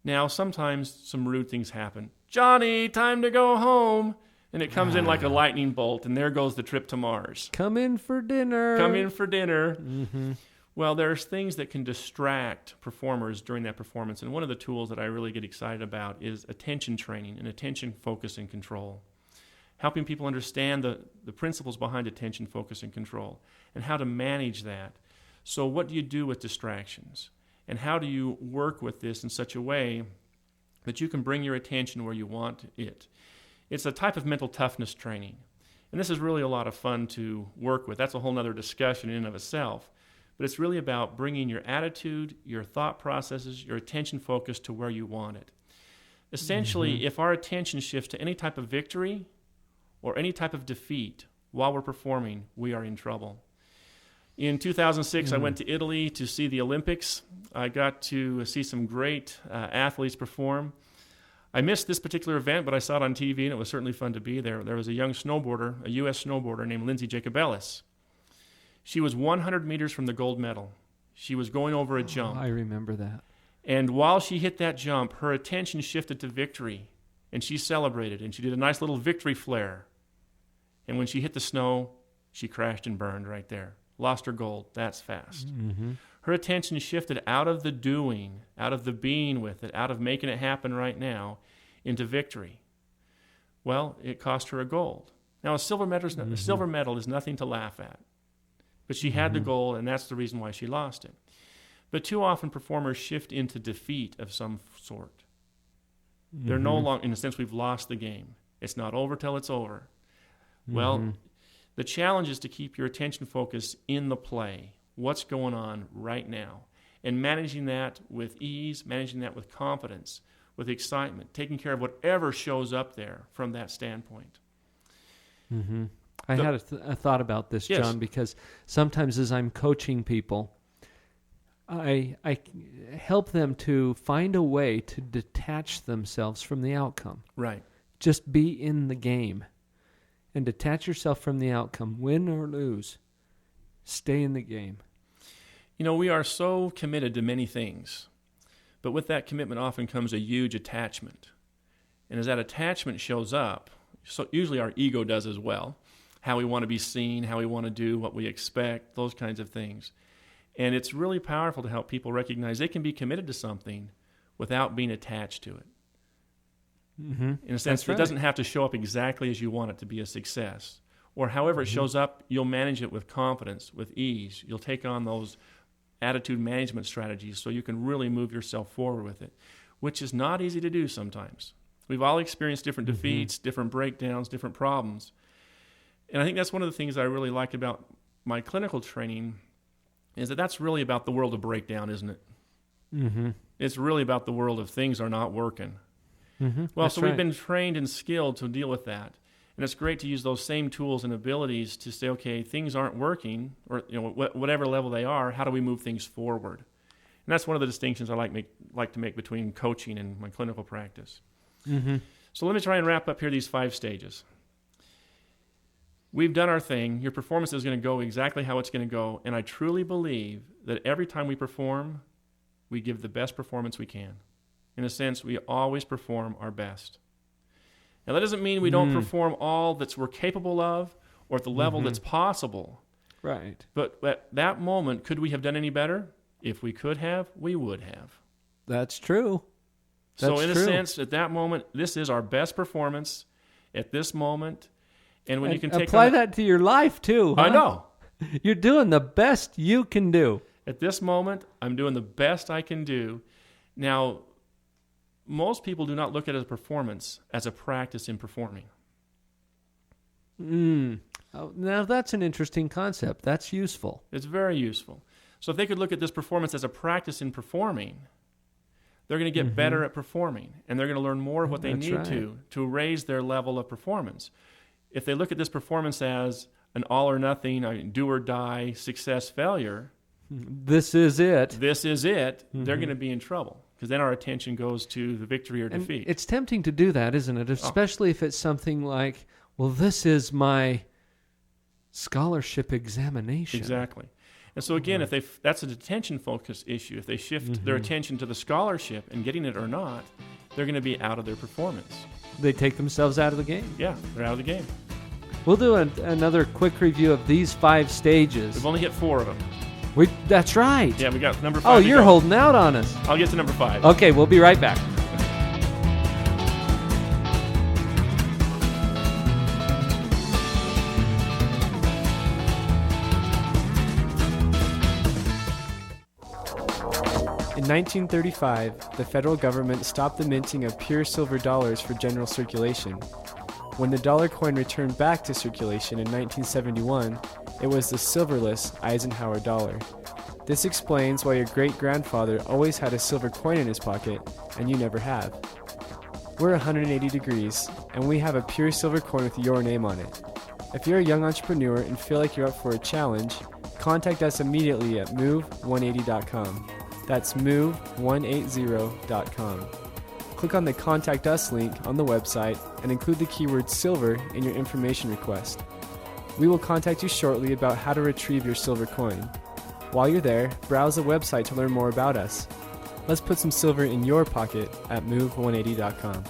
Now, sometimes some rude things happen. Johnny, time to go home. And it comes in like a lightning bolt, and there goes the trip to Mars. Come in for dinner. Come in for dinner. Mm-hmm. Well, there's things that can distract performers during that performance. And one of the tools that I really get excited about is attention training and attention focus and control. Helping people understand the principles behind attention, focus, and control, and how to manage that. So what do you do with distractions? And how do you work with this in such a way that you can bring your attention where you want it? It's a type of mental toughness training. And this is really a lot of fun to work with. That's a whole other discussion in and of itself. But it's really about bringing your attitude, your thought processes, your attention focus to where you want it. Essentially, if our attention shifts to any type of victory or any type of defeat while we're performing, we are in trouble. In 2006, I went to Italy to see the Olympics. I got to see some great athletes perform. I missed this particular event, but I saw it on TV, and it was certainly fun to be there. There was a young snowboarder, a U.S. snowboarder named Lindsay Jacobellis. She was 100 meters from the gold medal. She was going over a jump. I remember that. And while she hit that jump, her attention shifted to victory, and she celebrated, and she did a nice little victory flare. And when she hit the snow, she crashed and burned right there. Lost her gold. That's fast. Mm-hmm. Her attention shifted out of the doing, out of the being with it, out of making it happen right now, into victory. Well, it cost her a gold. Now, a silver medal is nothing to laugh at. But she had the goal, and that's the reason why she lost it. But too often performers shift into defeat of some sort. They're no longer, in a sense, we've lost the game. It's not over till it's over. Well, the challenge is to keep your attention focus in the play. what's going on right now, and managing that with ease, managing that with confidence, with excitement, taking care of whatever shows up there from that standpoint. Mm-hmm. I had a thought about this, Yes. John, because sometimes as I'm coaching people, I help them to find a way to detach themselves from the outcome. Right. Just be in the game and detach yourself from the outcome. Win or lose, stay in the game. You know, we are so committed to many things, but with that commitment often comes a huge attachment. And as that attachment shows up, so usually our ego does as well, how we want to be seen, how we want to do what we expect, those kinds of things. And it's really powerful to help people recognize they can be committed to something without being attached to it. Mm-hmm. In a sense, it doesn't have to show up exactly as you want it to be a success. Or however it shows up, you'll manage it with confidence, with ease. You'll take on those attitude management strategies so you can really move yourself forward with it, which is not easy to do sometimes. We've all experienced different defeats, different breakdowns, different problems. And I think that's one of the things I really like about my clinical training is that that's really about the world of breakdown, isn't it? Mm-hmm. It's really about the world of things are not working. Mm-hmm. Well, That's so we've been trained and skilled to deal with that. And it's great to use those same tools and abilities to say, okay, things aren't working, or whatever level they are, how do we move things forward? And that's one of the distinctions I like to make between coaching and my clinical practice. Mm-hmm. So let me try and wrap up here these 5 stages. We've done our thing. Your performance is going to go exactly how it's going to go. And I truly believe that every time we perform, we give the best performance we can. In a sense, we always perform our best. Now, that doesn't mean we don't perform all that we're capable of or at the level that's possible. Right. But at that moment, could we have done any better? If we could have, we would have. That's true. So in a sense, at that moment, this is our best performance at this moment. And when you can take apply that to your life too. Huh? I know. You're doing the best you can do. At this moment, I'm doing the best I can do. Now, most people do not look at it as a performance, as a practice in performing. Oh, now that's an interesting concept. That's useful. It's very useful. So if they could look at this performance as a practice in performing, they're going to get better at performing, and they're going to learn more of what they need to raise their level of performance. If they look at this performance as an all or nothing, do or die, success, failure, this is it. They're going to be in trouble because then our attention goes to the victory or defeat. It's tempting to do that, isn't it? Especially if it's something like, well, this is my scholarship examination. Exactly. And so again, if that's an attention-focused issue. If they shift their attention to the scholarship and getting it or not, they're going to be out of their performance. They take themselves out of the game. Yeah, they're out of the game. We'll do another quick review of these 5 stages. We've only hit 4 of them. That's right. Yeah, we got number 5. Oh, you're holding out on us. I'll get to number 5. Okay, we'll be right back. In 1935, the federal government stopped the minting of pure silver dollars for general circulation. When the dollar coin returned back to circulation in 1971, it was the silverless Eisenhower dollar. This explains why your great-grandfather always had a silver coin in his pocket, and you never have. We're 180 Degrees, and we have a pure silver coin with your name on it. If you're a young entrepreneur and feel like you're up for a challenge, contact us immediately at move180.com. That's move180.com. Click on the Contact Us link on the website and include the keyword silver in your information request. We will contact you shortly about how to retrieve your silver coin. While you're there, browse the website to learn more about us. Let's put some silver in your pocket at move180.com.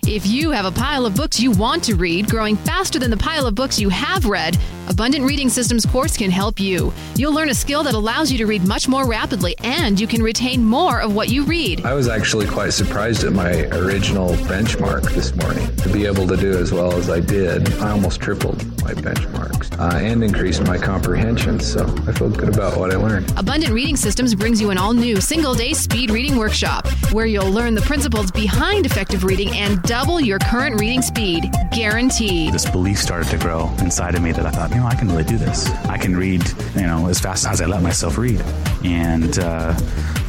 If you have a pile of books you want to read, growing faster than the pile of books you have read, Abundant Reading Systems course can help you. You'll learn a skill that allows you to read much more rapidly, and you can retain more of what you read. I was actually quite surprised at my original benchmark this morning. To be able to do as well as I did, I almost tripled my benchmarks and increased my comprehension, so I feel good about what I learned. Abundant Reading Systems brings you an all-new single-day speed reading workshop where you'll learn the principles behind effective reading and double your current reading speed, guaranteed. This belief started to grow inside of me that I thought, I can really do this. I can read, as fast as I let myself read. And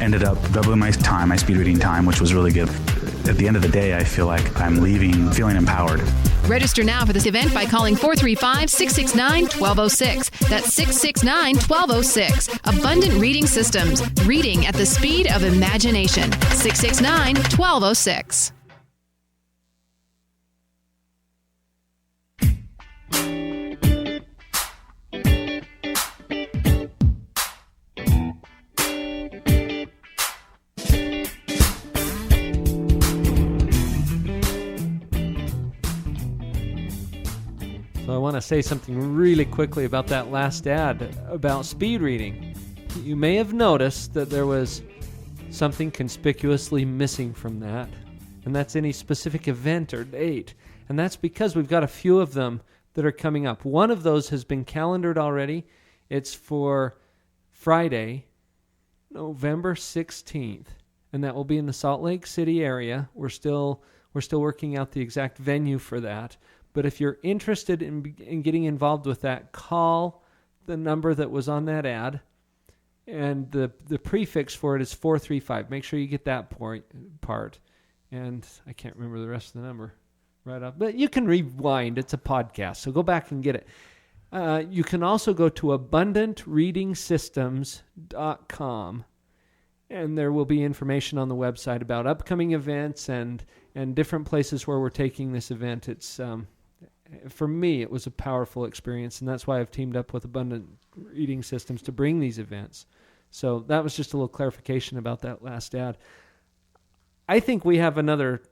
ended up doubling my speed reading time, which was really good. At the end of the day, I feel like I'm leaving feeling empowered. Register now for this event by calling 435-669-1206. That's 669-1206. Abundant Reading Systems. Reading at the speed of imagination. 669-1206. So I want to say something really quickly about that last ad about speed reading. You may have noticed that there was something conspicuously missing from that, and that's any specific event or date. And that's because we've got a few of them that are coming up. One of those has been calendared already. It's for Friday, November 16th, and that will be in the Salt Lake City area. We're still working out the exact venue for that. But if you're interested in getting involved with that, call the number that was on that ad, and the prefix for it is 435. Make sure you get that part. And I can't remember the rest of the number right up. But you can rewind. It's a podcast, so go back and get it. You can also go to abundantreadingsystems.com, and there will be information on the website about upcoming events and different places where we're taking this event. It's for me, it was a powerful experience, and that's why I've teamed up with Abundant Reading Systems to bring these events. So that was just a little clarification about that last ad. I think we have another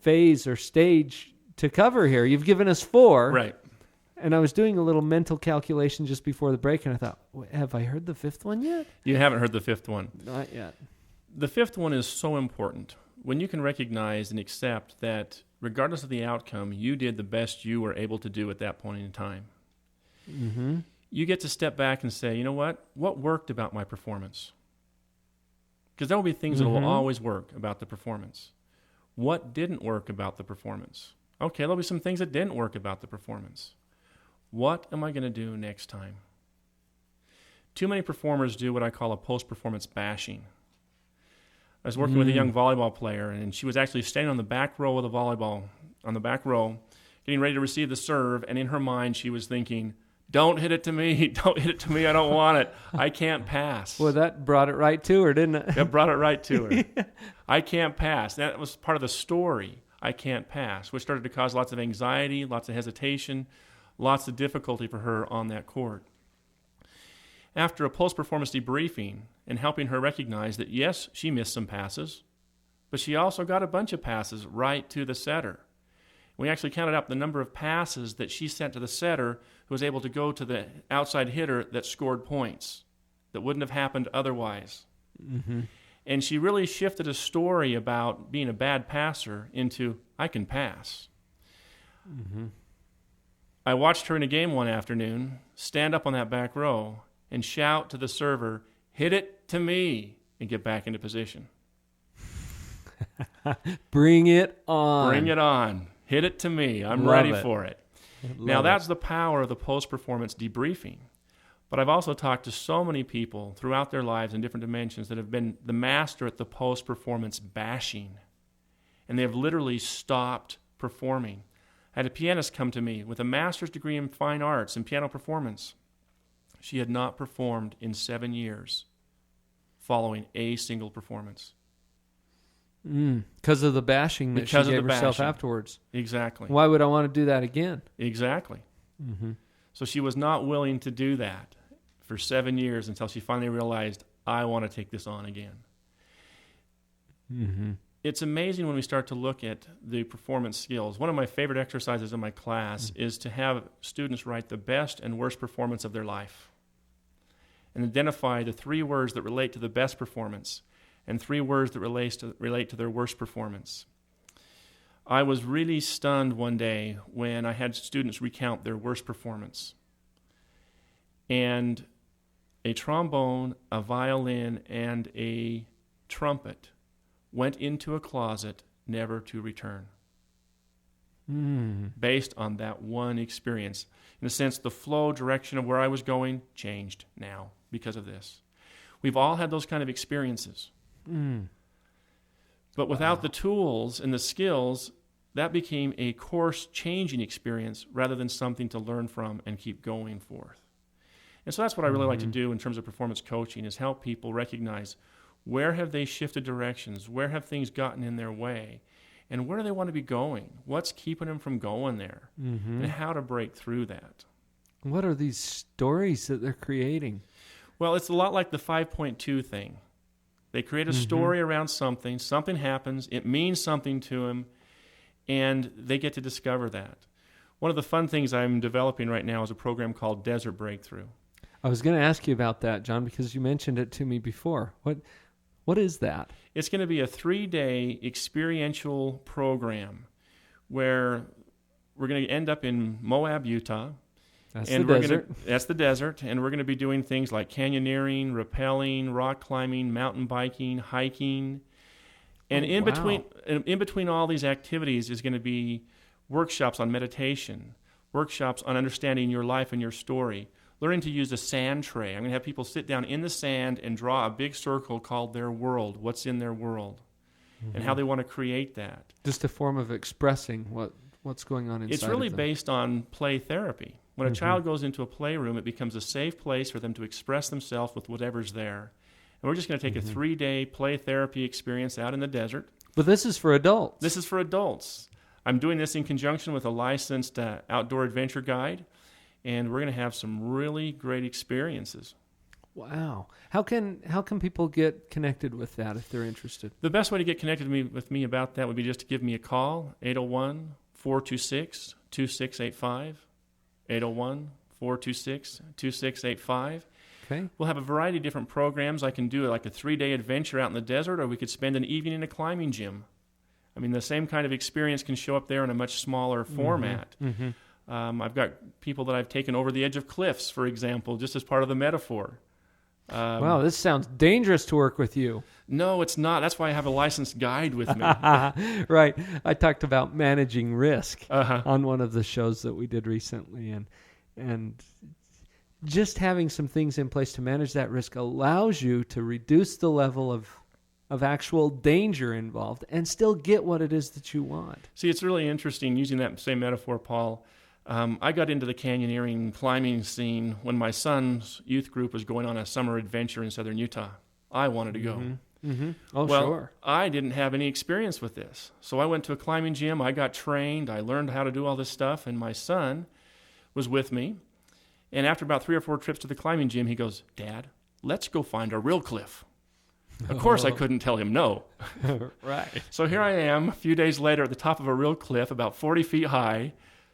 phase or stage to cover here. You've given us 4. Right. And I was doing a little mental calculation just before the break, and I thought, have I heard the 5th one yet? You haven't heard the 5th one. Not yet. The 5th one is so important. When you can recognize and accept that regardless of the outcome, you did the best you were able to do at that point in time. Mm-hmm. You get to step back and say, you know what? What worked about my performance? Because there will be things that will always work about the performance. What didn't work about the performance? Okay, there'll be some things that didn't work about the performance. What am I going to do next time? Too many performers do what I call a post-performance bashing. I was working with a young volleyball player, and she was actually standing on the back row of the volleyball, on the back row, getting ready to receive the serve, and in her mind she was thinking, don't hit it to me, don't hit it to me, I don't want it, I can't pass. Well, that brought it right to her, didn't it? It brought it right to her. I can't pass. That was part of the story, I can't pass, which started to cause lots of anxiety, lots of hesitation, lots of difficulty for her on that court. After a post-performance debriefing and helping her recognize that, yes, she missed some passes, but she also got a bunch of passes right to the setter. We actually counted up the number of passes that she sent to the setter who was able to go to the outside hitter that scored points that wouldn't have happened otherwise. Mm-hmm. And she really shifted a story about being a bad passer into, I can pass. Mm-hmm. I watched her in a game one afternoon stand up on that back row and shout to the server, hit it to me, and get back into position. Bring it on. Bring it on. Hit it to me. I'm Love ready it. for it. Love That's it. the power of the post-performance debriefing. But I've also talked to so many people throughout their lives in different dimensions that have been the master at the post-performance bashing. And they have literally stopped performing. I had a pianist come to me with a master's degree in fine arts and piano performance. She had not performed in 7 years following a single performance. Because of the bashing that she gave herself afterwards. Exactly. Why would I want to do that again? Exactly. Mm-hmm. So she was not willing to do that for 7 years until she finally realized, I want to take this on again. Mm-hmm. It's amazing when we start to look at the performance skills. One of my favorite exercises in my class is to have students write the best and worst performance of their life and identify the 3 words that relate to the best performance and 3 words that relate to their worst performance. I was really stunned one day when I had students recount their worst performance. And a trombone, a violin, and a trumpet went into a closet never to return. based on that one experience. In a sense, the flow, direction of where I was going changed now because of this. We've all had those kind of experiences. But without the tools and the skills, that became a course-changing experience rather than something to learn from and keep going forth. And so that's what I really like to do in terms of performance coaching, is help people recognize where have they shifted directions, where have things gotten in their way, and where do they want to be going? What's keeping them from going there, and how to break through that. What are these stories that they're creating? Well, it's a lot like the 5.2 thing. They create a story around something, something happens, it means something to them, and they get to discover that. One of the fun things I'm developing right now is a program called Desert Breakthrough. I was going to ask you about that, John, because you mentioned it to me before. What is that? It's going to be a 3-day experiential program where we're going to end up in Moab, Utah. That's and the desert. That's the desert, and we're going to be doing things like canyoneering, rappelling, rock climbing, mountain biking, hiking. And in between all these activities is going to be workshops on meditation, workshops on understanding your life and your story, learning to use a sand tray. I'm going to have people sit down in the sand and draw a big circle called their world, what's in their world, and how they want to create that. Just a form of expressing what's going on inside. It's really of them. based on play therapy. When a child goes into a playroom, it becomes a safe place for them to express themselves with whatever's there. And we're just going to take a 3-day play therapy experience out in the desert. But this is for adults. This is for adults. I'm doing this in conjunction with a licensed outdoor adventure guide, and we're going to have some really great experiences. Wow. How can people get connected with that if they're interested? The best way to get connected with me about that would be just to give me a call, 801-426-2685, 801-426-2685. Okay. We'll have a variety of different programs. I can do like a 3-day adventure out in the desert, or we could spend an evening in a climbing gym. I mean, the same kind of experience can show up there in a much smaller format. I've got people that I've taken over the edge of cliffs, for example, just as part of the metaphor. Wow, this sounds dangerous to work with you. No, it's not. That's why I have a licensed guide with me. Right. I talked about managing risk Uh-huh. on one of the shows that we did recently, and just having some things in place to manage that risk allows you to reduce the level of actual danger involved and still get what it is that you want. See, it's really interesting using that same metaphor, Paul. I got into the canyoneering climbing scene when my son's youth group was going on a summer adventure in southern Utah. I wanted to go. Oh, well, sure. I didn't have any experience with this. So I went to a climbing gym. I got trained. I learned how to do all this stuff. And my son was with me. And after about 3 or 4 trips to the climbing gym, he goes, "Dad, let's go find a real cliff." Of course, I couldn't tell him no. Right. So here I am, a few days later, at the top of a real cliff, about 40 feet high,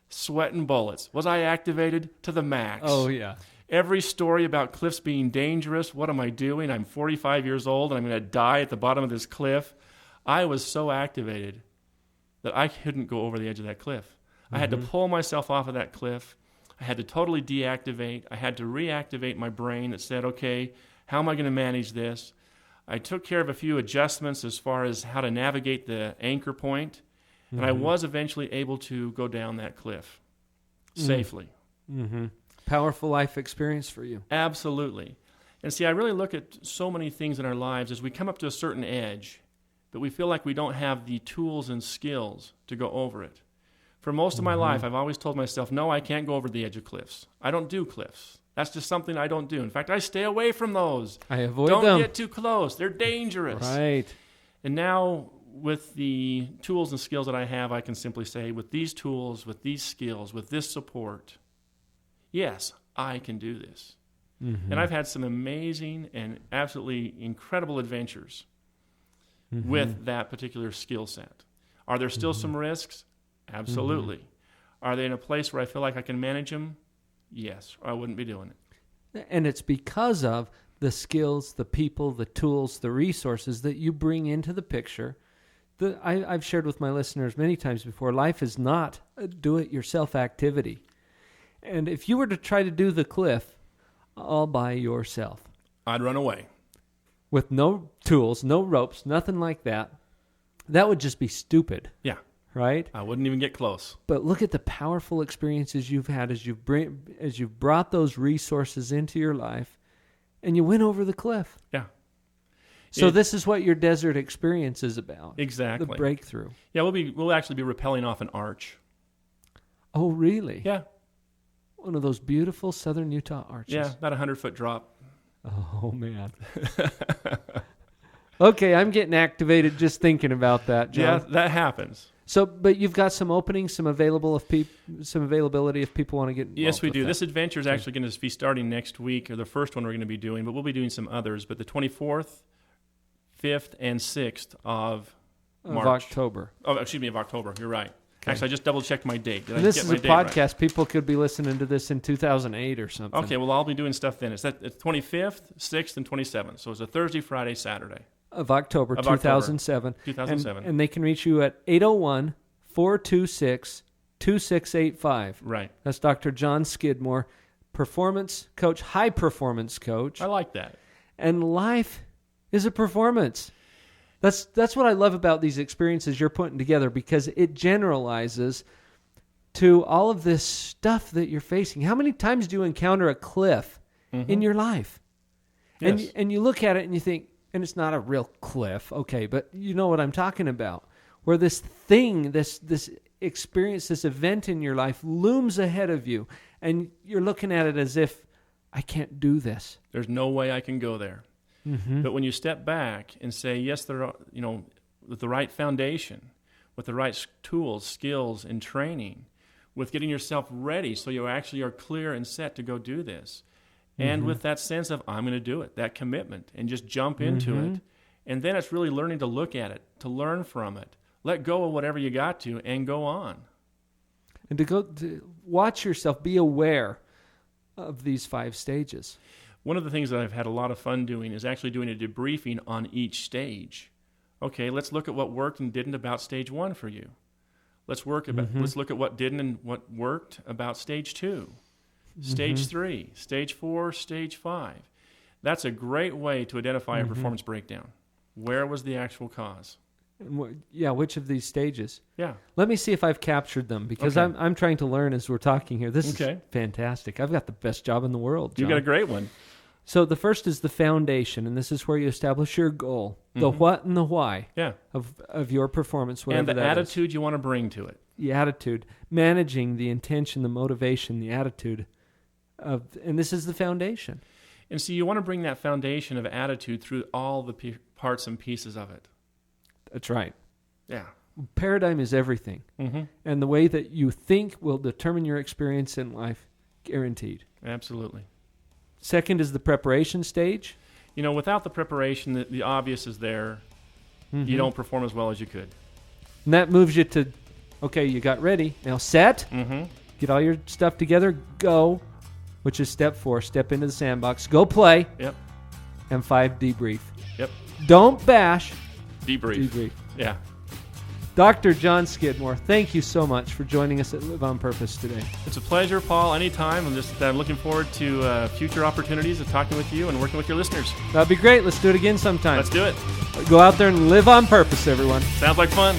sweating bullets. Was I activated to the max? Oh, yeah. Every story about cliffs being dangerous, what am I doing? I'm 45 years old and I'm going to die at the bottom of this cliff. I was so activated that I couldn't go over the edge of that cliff. I had to pull myself off of that cliff. I had to totally deactivate. I had to reactivate my brain that said, okay, how am I going to manage this? I took care of a few adjustments as far as how to navigate the anchor point, and I was eventually able to go down that cliff safely. Powerful life experience for you. Absolutely. And see, I really look at so many things in our lives as we come up to a certain edge, but we feel like we don't have the tools and skills to go over it. For most of my life, I've always told myself, no, I can't go over the edge of cliffs. I don't do cliffs. That's just something I don't do. In fact, I stay away from those. I avoid them. them. Don't get too close. They're dangerous. Right. And now, with the tools and skills that I have, I can simply say, with these tools, with these skills, with this support, yes, I can do this. And I've had some amazing and absolutely incredible adventures with that particular skill set. Are there still some risks? Absolutely. Are they in a place where I feel like I can manage them? Yes, or I wouldn't be doing it. And it's because of the skills, the people, the tools, the resources that you bring into the picture. I've shared with my listeners many times before, life is not a do-it-yourself activity. And if you were to try to do the cliff all by yourself, I'd run away. With no tools, no ropes, nothing like that, that would just be stupid. Yeah. right? I wouldn't even get close. But look at the powerful experiences you've had as you've brought those resources into your life, and you went over the cliff. Yeah. So this is what your desert experience is about. Exactly. The breakthrough. Yeah, we'll actually be rappelling off an arch. Oh, really? Yeah. One of those beautiful southern Utah arches. Yeah, about 100-foot drop. Oh, man. Okay, I'm getting activated just thinking about that, John. Yeah, that happens. So, but you've got some openings, some availability if people want to get involved. Yes, we do. That. This adventure is actually going to be starting next week, or the first one we're going to be doing, but we'll be doing some others. But the 24th, 5th, and 6th of March. October. Oh, excuse me, of October. You're right. Okay. Actually, I just double-checked my date. Did I this get is my a date podcast. right? People could be listening to this in 2008 or something. Okay, well, I'll be doing stuff then. It's 25th, 6th, and 27th. So it's a Thursday, Friday, Saturday. Of October 2007. 2007. And they can reach you at 801-426-2685. Right. That's Dr. Jon Skidmore, performance coach, high performance coach. I like that. And life is a performance. That's what I love about these experiences you're putting together, because it generalizes to all of this stuff that you're facing. How many times do you encounter a cliff in your life? Yes. And you look at it and you think, and it's not a real cliff, okay, but you know what I'm talking about, where this thing, this experience, this event in your life looms ahead of you, and you're looking at it as if, I can't do this. There's no way I can go there. Mm-hmm. But when you step back and say, yes, there are, with the right foundation, with the right tools, skills, and training, with getting yourself ready so you actually are clear and set to go do this, and with that sense of, I'm going to do it, that commitment, and just jump into it. And then it's really learning to look at it, to learn from it, let go of whatever you got to, and go on. And to watch yourself, be aware of these 5 stages. One of the things that I've had a lot of fun doing is actually doing a debriefing on each stage. Okay, let's look at what worked and didn't about stage 1 for you. Let's look at what didn't and what worked about stage 2. Stage 3, stage 4, stage 5. That's a great way to identify a performance breakdown. Where was the actual cause? Which of these stages? Yeah. Let me see if I've captured them, because Okay. I'm trying to learn as we're talking here. This is fantastic. I've got the best job in the world, John. You got a great one. So the first is the foundation, and this is where you establish your goal, the what and the why of your performance, whatever and the that attitude you want to bring to it. The attitude, managing the intention, the motivation, the attitude and this is the foundation. And so you want to bring that foundation of attitude through all the parts and pieces of it. That's right. Yeah. Paradigm is everything. And the way that you think will determine your experience in life, guaranteed. Absolutely. Second is the preparation stage. Without the preparation, the obvious is there. You don't perform as well as you could. And that moves you to, okay, you got ready. Now set. Get all your stuff together. Go. Which is step 4. Step into the sandbox. Go play. Yep. And 5, debrief. Yep. Don't bash. Debrief. Yeah. Dr. Jon Skidmore, thank you so much for joining us at Live on Purpose today. It's a pleasure, Paul, anytime. I'm looking forward to future opportunities of talking with you and working with your listeners. That'd be great. Let's do it again sometime. Let's do it. Go out there and live on purpose, everyone. Sounds like fun.